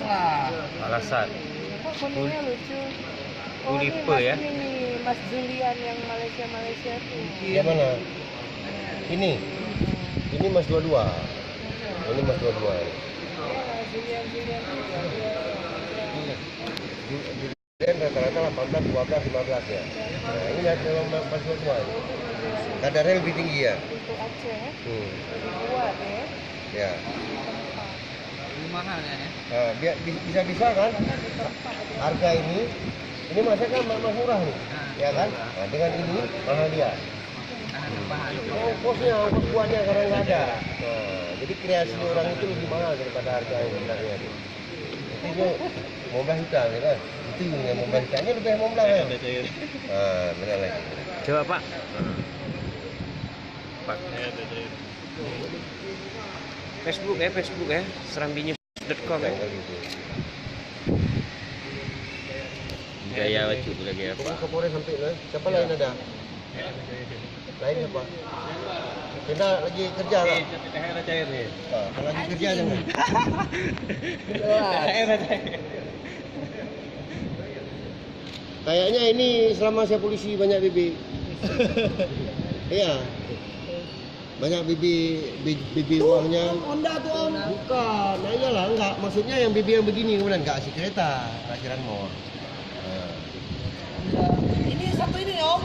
lah. Alasan. Kok kuningnya lucu. Ulipe ya. Ini Mas Julian yang Malaysia tuh. Yang mana? Ini Mas 22. Ini Mas 22. Iya, Julian Julian rata-rata 18, 12, 15 ya. Nah, ini lihat kalau Mas 22 ini. Kadarnya lebih tinggi ya. Itu Aceh. Lebih kuat ya. Ya. Lebih mahal ya. Nah, bisa kan harga ini masnya kan mas murah nih, ya kan? Nah, dengan ini mahal dia. Ongkosnya, ongkos buatnya karena nggak ada. Nah, jadi kreasi orang itu lebih mahal daripada harga yang sebenarnya itu. Itu momblah hitam ya kan? Itu yang momblah hitamnya lebih momblah kan? Nah, benar lagi. Coba Pak. Pak. Facebook ya, serambinews.com ya. Gitu. Gaya wajib lagi apa? Kapolres sampai lah. Siapa lain ada? Lain siapa? Kita lagi kerja lah. THR cair nih. Kalau lagi kerja jangan. Kayaknya ini selama saya polisi banyak BB. Iya. Banyak BB uangnya. Honda tuh Om. Bukan, nah iyalah enggak. Maksudnya yang BB yang begini kemudian enggak asik kereta, parkiran mall. Ini satu ini Om.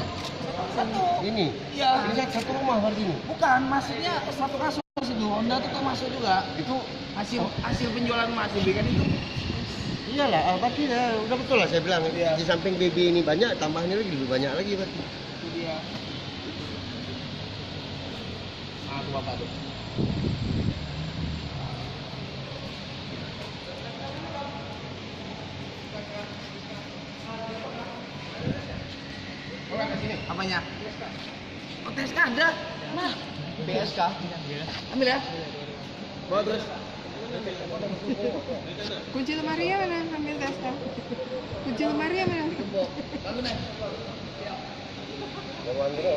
Satu. Ini? Iya. Ini satu rumah berarti ini? Bukan, maksudnya satu kasus itu. Honda tuh termasuk juga. Itu hasil penjualan Mas BB kan itu. Iyalah, berarti ya, udah betul lah saya bilang. Iya. Di samping BB ini banyak, tambahnya lagi lebih banyak lagi berarti. Itu dia. Tuh Bapak tuh. Apanya? Oh, TSK ada. Nah, BSK. Ambil ya. Bawa terus. Kunci lemari mana? Ambil tesnya. Kunci lemari mana? Bawa Andro.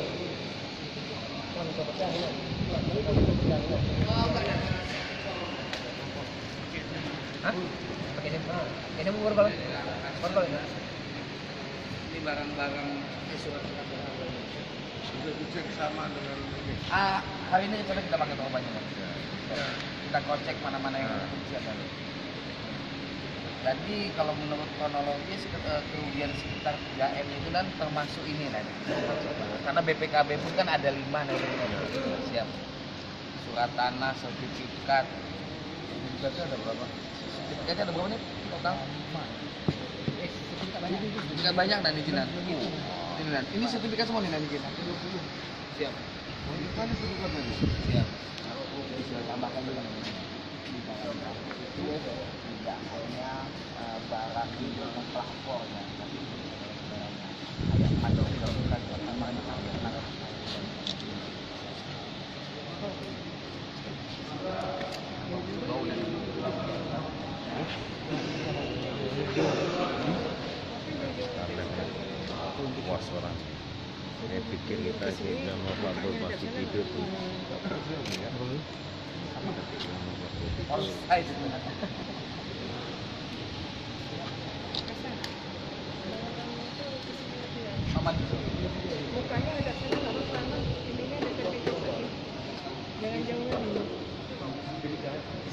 Hah? Pakai ini. Ini mau berapa? Berapa ini? Ini barang-barang surat-surat. Sudah dicek sama dengan ini. Hari ini kita pakai obatnya. Kita cek mana-mana yang siapa. Jadi kalau menurut kronologis kerugian sekitar 3M itu kan termasuk ini kan. Karena BPKB pun kan ada 5 nih. Siap. Surat tanah, sertifikat. Sertifikatnya ada berapa? Sertifikatnya ada berapa nih total? 5. Sertifikat banyak dan izinan. Ini sertifikat semua nih nanti kita. Siap. Ini sertifikatnya. Siap. Bisa tambahkan juga nih. Tidak hanya barang di dalam pelapornya, tapi ada mandor kita namanya Puas orang. Saya pikir kita sih nama Pak Bos masih tidur tuh. Mukanya agak sana nggak apa-apa, ininya dekat itu tadi. Jangan jauh lagi.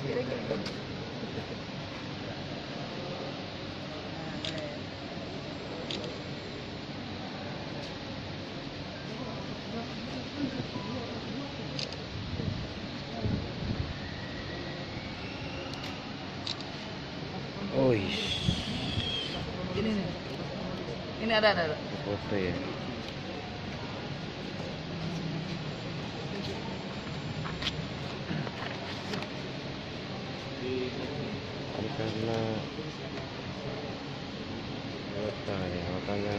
Kira-kira. Ini ada. Foto ya. Karena kota ya, makanya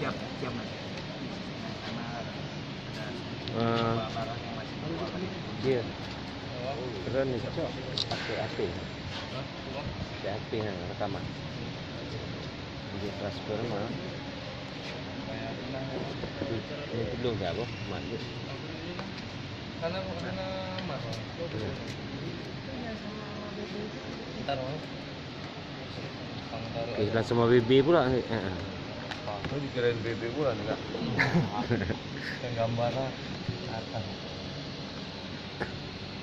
Siap Mas. Iya. Keren nih, Cok. Pakai HP. HP rekaman. Jadi transfer mah. Ini belum enggak, Bos? Masuk. Karena sama. Iya. Iya sama BB itu. Ntar mau. Kita semua BB pula. Itu dikirain BB pula nih kak. Yang gambarnya atas.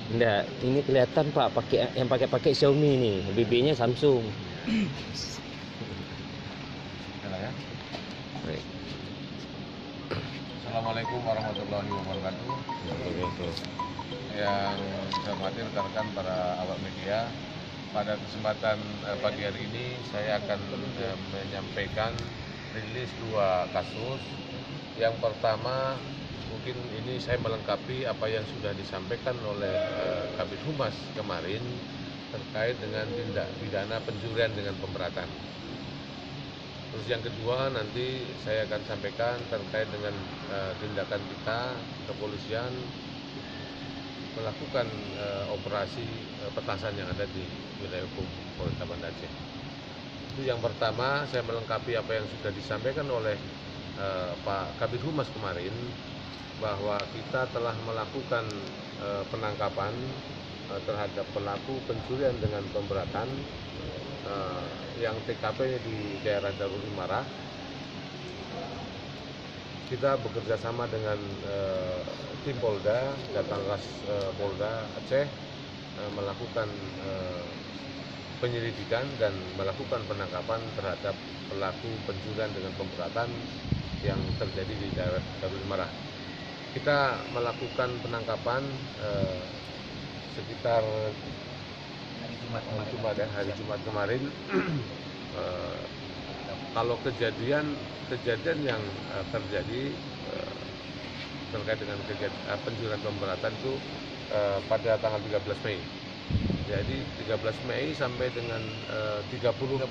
Enggak, ini kelihatan Pak pakai Xiaomi nih, BB-nya Samsung. Ya. Baik. Assalamualaikum warahmatullahi wabarakatuh. Yang saya hormati rekan-rekan para awak media, pada kesempatan pagi hari ini saya akan menyampaikan rilis 2 kasus. Yang pertama, mungkin ini saya melengkapi apa yang sudah disampaikan oleh Kabid Humas kemarin terkait dengan tindak pidana pencurian dengan pemberatan. Terus yang kedua nanti saya akan sampaikan terkait dengan tindakan kita kepolisian melakukan operasi petasan yang ada di wilayah hukum Polres Banda Aceh. Itu yang pertama, saya melengkapi apa yang sudah disampaikan oleh Pak Kabid Humas kemarin, bahwa kita telah melakukan penangkapan terhadap pelaku pencurian dengan pemberatan yang TKP-nya di daerah Darul Imarah. Kita bekerja sama dengan tim Polda, Jatangras Polda Aceh melakukan penyelidikan dan melakukan penangkapan terhadap pelaku pencurian dengan pemberatan yang terjadi di daerah Darul Imarah. Kita melakukan penangkapan sekitar hari Jumat kemarin. Kalau kejadian yang terjadi terkait dengan pencurian pemberatan itu pada tanggal 13 Mei. Jadi 13 Mei sampai dengan 30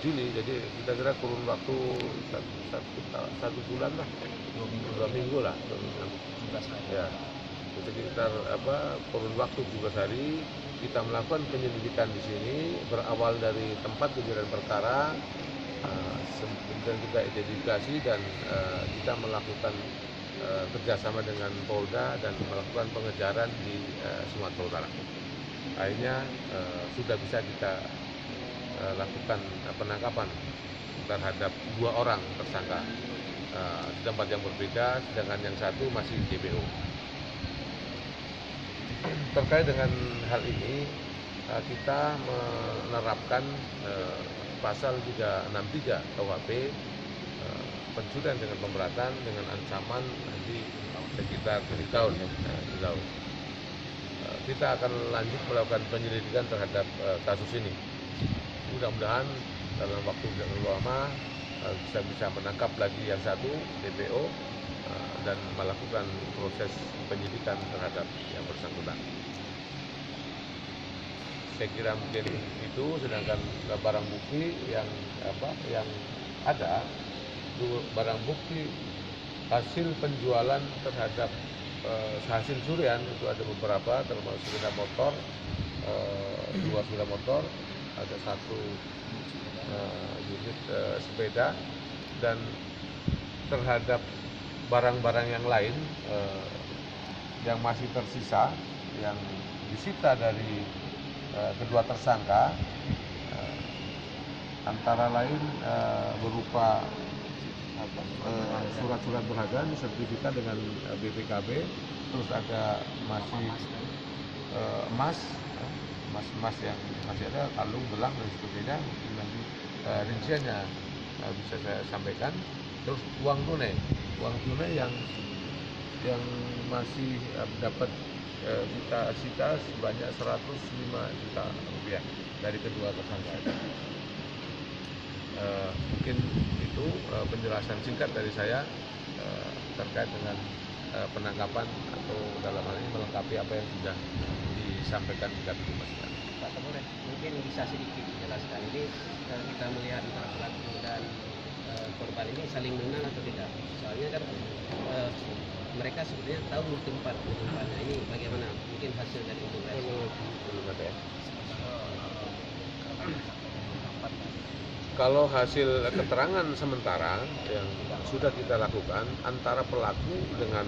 Juli, jadi kita kira kurun waktu satu bulan lah, 2 minggu lah, ya, sekitar kurun waktu 17 hari kita melakukan penyelidikan di sini, berawal dari tempat kejadian perkara, kemudian kita identifikasi dan kita melakukan kerjasama dengan Polda dan melakukan pengejaran di Sumatera Utara. Akhirnya sudah bisa kita lakukan penangkapan terhadap 2 orang tersangka di tempat yang berbeda, sedangkan yang satu masih DPO. Terkait dengan hal ini, kita menerapkan pasal 363 KUHP pencurian dengan pemberatan dengan ancaman nanti sekitar 7 tahun. Kita akan lanjut melakukan penyelidikan terhadap kasus ini. Mudah-mudahan dalam waktu yang lama bisa menangkap lagi yang satu DPO dan melakukan proses penyidikan terhadap yang bersangkutan. Saya kira mungkin itu, sedangkan barang bukti yang ada, barang bukti hasil penjualan terhadap hasil curian itu ada beberapa, termasuk sepeda motor, 2 sepeda motor, ada 1 unit sepeda, dan terhadap barang-barang yang lain yang masih tersisa yang disita dari kedua tersangka, antara lain berupa surat-surat berharga, sertifikat dengan BPKB, terus ada masih emas yang masih ada, kalung, gelang dan sebagainya. Mungkin nanti rinciannya bisa saya sampaikan. Terus uang tunai yang masih dapat kita sita sebanyak 105 juta rupiah dari kedua tersangka. Mungkin itu penjelasan singkat dari saya terkait dengan penangkapan, atau dalam hal ini melengkapi apa yang sudah disampaikan di Kabid Humas. Pak Kapolres, mungkin bisa sedikit dijelaskan ini kita melihat antara pelaku dan korban ini saling mengenal atau tidak? Soalnya kan mereka sebenarnya tahu tempatnya ini bagaimana? Mungkin hasil dari investigasi. Kalau hasil keterangan sementara yang sudah kita lakukan antara pelaku dengan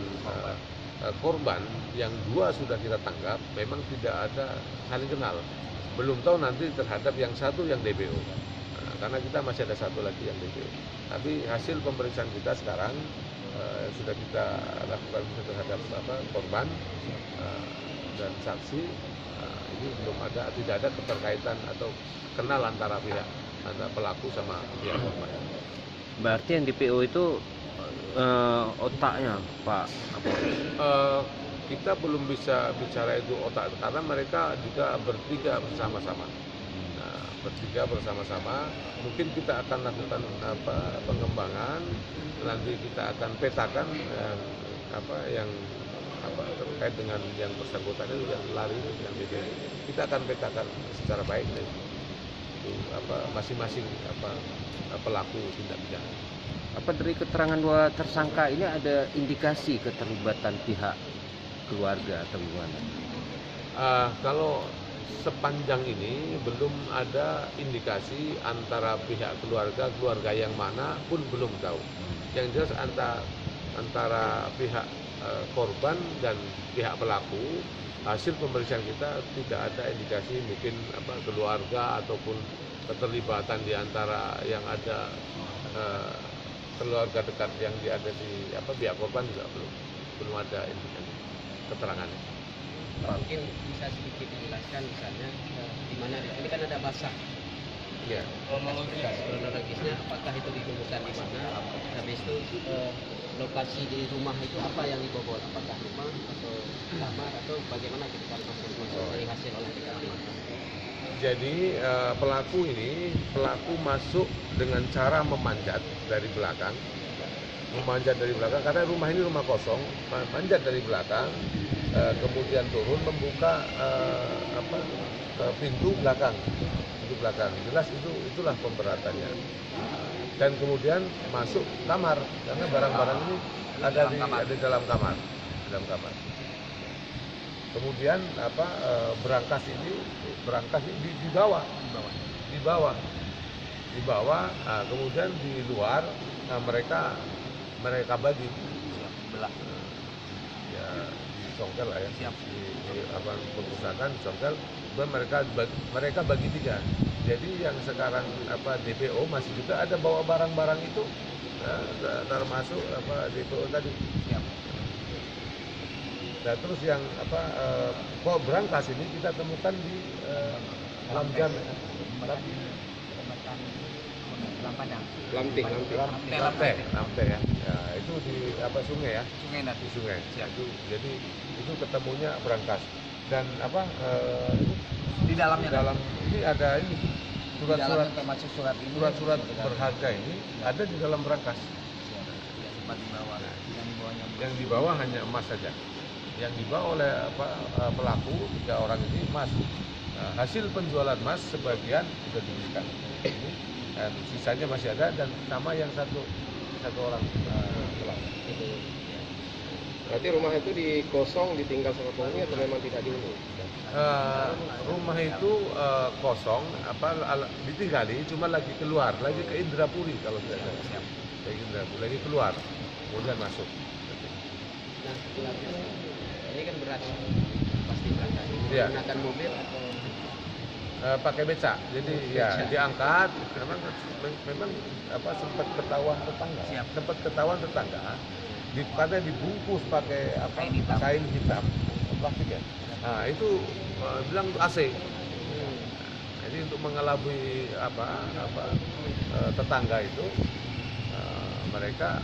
korban yang dua sudah kita tangkap, memang tidak ada saling kenal. Belum tahu nanti terhadap yang satu yang DPO. Karena kita masih ada satu lagi yang DPO. Tapi hasil pemeriksaan kita sekarang sudah kita lakukan terhadap korban dan saksi. Ini belum ada, tidak ada keterkaitan atau kenal antara pihak antara pelaku sama pihak korban. Berarti yang DPO itu otaknya, Pak? Kita belum bisa bicara itu otak karena mereka juga bertiga bersama-sama. Bertiga bersama-sama, mungkin kita akan lakukan pengembangan, nanti kita akan petakan yang terkait dengan yang bersangkutan itu yang lari yang DPO. Kita akan petakan secara baik itu masing-masing pelaku tindak pidana. Apa dari keterangan dua tersangka ini ada indikasi keterlibatan pihak keluarga atau gimana? Kalau sepanjang ini belum ada indikasi antara pihak keluarga yang mana pun belum tahu. Yang jelas antara pihak korban dan pihak pelaku, hasil pemeriksaan kita tidak ada indikasi mungkin keluarga ataupun keterlibatan di antara yang ada keluarga dekat yang ada di pihak korban juga belum ada indikasi keterangannya. Mungkin bisa sedikit dijelaskan misalnya di mana ini kan ada basah. Ya. Kronologisnya apakah itu ditemukan di mana? Habis itu lokasi di rumah itu apa yang dibobol? Apakah rumah atau kamar atau bagaimana kita masuk dari hasil olah TKP? Jadi pelaku masuk dengan cara memanjat dari belakang. Karena rumah ini rumah kosong, manjat dari belakang, kemudian turun membuka pintu belakang. Jelas itulah pemberatannya. Dan kemudian masuk kamar karena barang-barang ini ada di dalam kamar. Kemudian berangkas ini di bawah. Kemudian di luar mereka bagi belah. Ya disongkel lah ya. Siap. Di perpustakaan disongkel. Mereka bagi tiga. Jadi yang sekarang DPO masih juga ada bawa barang-barang itu, termasuk DPO tadi. Siap. Nah terus yang berangkas ini kita temukan di Lamjam. Lamte ya. Ya itu di sungai ya. Sungai. Siap. Jadi itu ketemunya berangkas dan Di dalamnya ini ada surat-surat termasuk surat ini. Surat-surat berharga ini ada di dalam berangkas. Sempat dibawa. Yang dibawa hanya emas saja. Yang dibawa oleh pelaku 3 orang ini emas. Nah, hasil penjualan emas sebagian sudah diberikan. Ini dan sisanya masih ada dan nama yang satu orang pelaku. Berarti rumah itu dikosong, ditinggal sama penghuni atau memang tidak dihuni? Rumah itu kosong, ditinggali, cuma lagi keluar, lagi ke Indrapuri kalau tidak salah. Lagi keluar, kemudian masuk. Nah, ini kan berat, pasti berangkat. Menggunakan mobil atau pakai becak, jadi ya diangkat. Memang sempat ketahuan tetangga. Karena dibungkus pakai kain hitam plastik ya. Nah itu bilang itu AC. Jadi untuk mengelabui tetangga itu mereka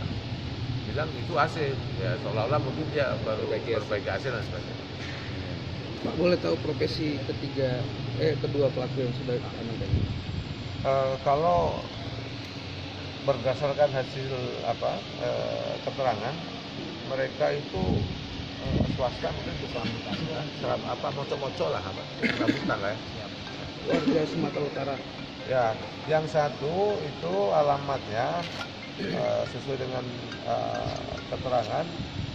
bilang itu AC ya, seolah-olah mungkin dia baru perbaiki AC dan sebagainya. Pak, boleh tahu profesi kedua pelaku yang sudah amankan? Kalau berdasarkan hasil keterangan mereka itu swasta mungkin mocok-mocok lah rambutan lah ya. Warga Sumatera Utara. Ya, yang satu itu alamatnya sesuai dengan keterangan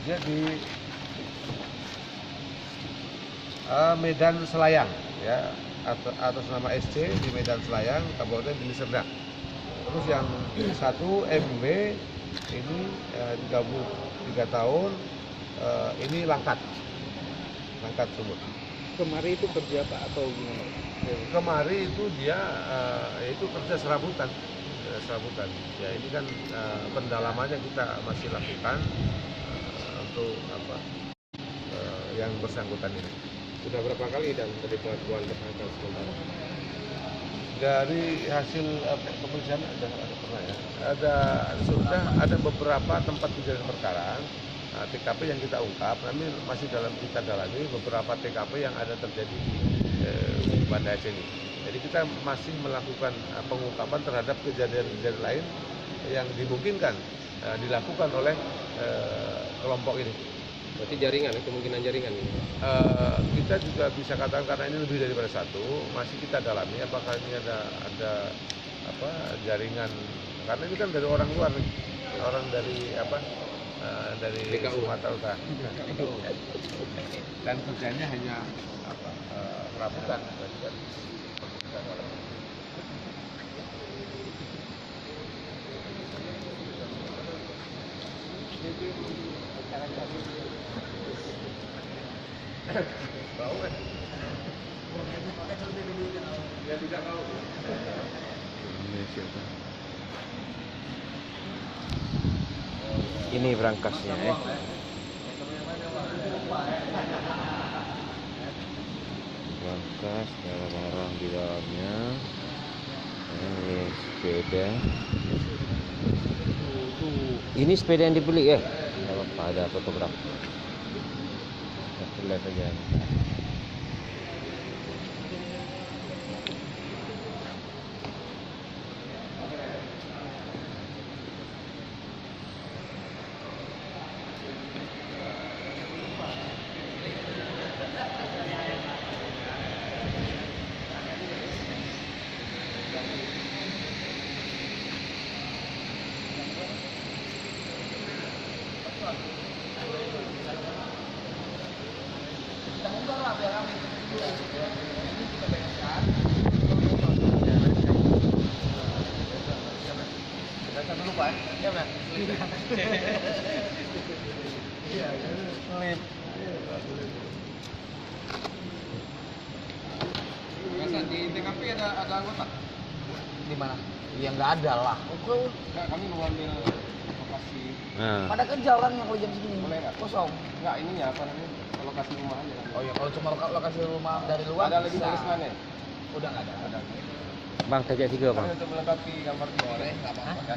dia di Medan Selayang ya, atas nama SC di Medan Selayang, Kabupaten Deli Serdang. Terus yang satu MB ini 33 tahun, ini Langkat Sumut. Kemari itu kerja Pak atau gimana? Kemari itu dia itu kerja serabutan. Ya ini kan pendalamannya kita masih lakukan untuk yang bersangkutan ini. Sudah berapa kali dan dari pengakuan tersangka sementara? Dari hasil pemeriksaan ada pernah ya. Ada beberapa tempat kejadian perkara TKP yang kita ungkap. Kami masih kita dalami beberapa TKP yang ada terjadi di Banda Aceh ini. Jadi kita masih melakukan pengungkapan terhadap kejadian-kejadian lain yang dimungkinkan dilakukan oleh kelompok ini. Berarti jaringan, kemungkinan jaringan ini. Kita juga bisa katakan karena ini lebih daripada satu, masih kita dalami apakah ini ada jaringan, karena ini kan dari orang luar, orang dari dari Sumatera Utara. Dan kerjanya hanya serabutan. Ini berangkasnya ya. Berangkas, barang-barang di dalamnya. Ini sepeda. Ini sepeda yang dibeli ya? Tidak apa-apa, ada fotograf. Kita lihat aja. Di TKP ada anggota? Di mana? Ya nggak ada lah. Enggak, kami mau ambil lokasi. Nah, Pada kerja orangnya kalau jam segini. Boleh nggak? Kosong. Enggak, ininya apa namanya? Lokasi rumah aja. Oh ya, kalau cuma lokasi rumah dari luar Ada lagi bisa. tulisannya? Udah nggak ada. Bang, tajak 3 bang. Untuk melengkapi gambar Boleh, nggak apa-apa.